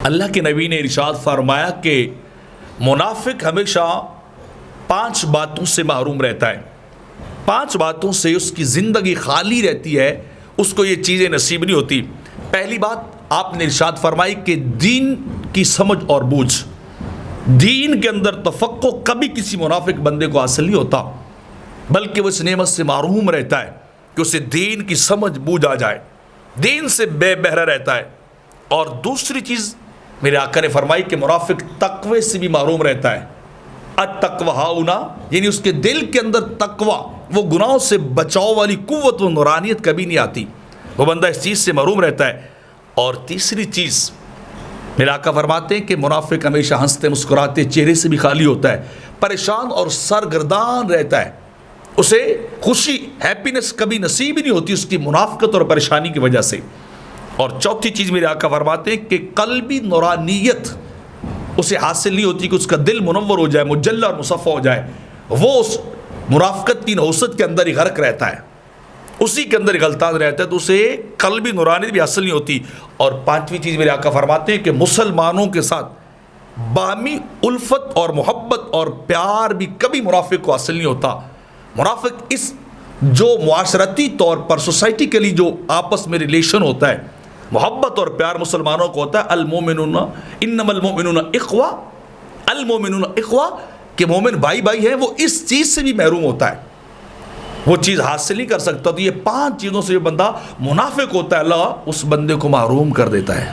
اللہ کے نبی نے ارشاد فرمایا کہ منافق ہمیشہ 5 باتوں سے محروم رہتا ہے. 5 باتوں سے اس کی زندگی خالی رہتی ہے، اس کو یہ چیزیں نصیب نہیں ہوتی. پہلی بات آپ نے ارشاد فرمائی کہ دین کی سمجھ اور بوجھ. دین کے اندر تفقہ کبھی کسی منافق بندے کو حاصل نہیں ہوتا، بلکہ وہ اس نعمت سے محروم رہتا ہے کہ اسے دین کی سمجھ بوجھ آ جائے، دین سے بے بہرا رہتا ہے. اور دوسری چیز میرے آقا نے فرمائی کہ منافق تقوی سے بھی محروم رہتا ہے. التقوی ہاؤنا، یعنی اس کے دل کے اندر تقوی، وہ گناہوں سے بچاؤ والی قوت و نورانیت کبھی نہیں آتی، وہ بندہ اس چیز سے محروم رہتا ہے. اور تیسری چیز میرے آقا فرماتے ہیں کہ منافق ہمیشہ ہنستے مسکراتے چہرے سے بھی خالی ہوتا ہے، پریشان اور سرگردان رہتا ہے، اسے خوشی ہیپینس کبھی نصیب ہی نہیں ہوتی اس کی منافقت اور پریشانی کی وجہ سے. اور چوتھی چیز میرے آقا فرماتے ہیں کہ قلبی نورانیت اسے حاصل نہیں ہوتی کہ اس کا دل منور ہو جائے، مجلہ اور مصفہ ہو جائے. وہ اس منافقت کی نحوست کے اندر ہی غرق رہتا ہے، اسی کے اندر ہی غلطان رہتا ہے، تو اسے قلبی نورانیت بھی حاصل نہیں ہوتی. اور پانچویں چیز میرے آقا فرماتے ہیں کہ مسلمانوں کے ساتھ باہمی الفت اور محبت اور پیار بھی کبھی منافق کو حاصل نہیں ہوتا. منافق اس جو معاشرتی طور پر سوسائٹی کے لیے جو آپس میں ریلیشن ہوتا ہے، محبت اور پیار مسلمانوں کو ہوتا ہے. المومنون انما المومنون اخوہ، المومنون اخوہ، کہ مومن بھائی بھائی ہیں، وہ اس چیز سے بھی محروم ہوتا ہے، وہ چیز حاصل نہیں کر سکتا. تو یہ 5 چیزوں سے جو بندہ منافق ہوتا ہے، اللہ اس بندے کو محروم کر دیتا ہے.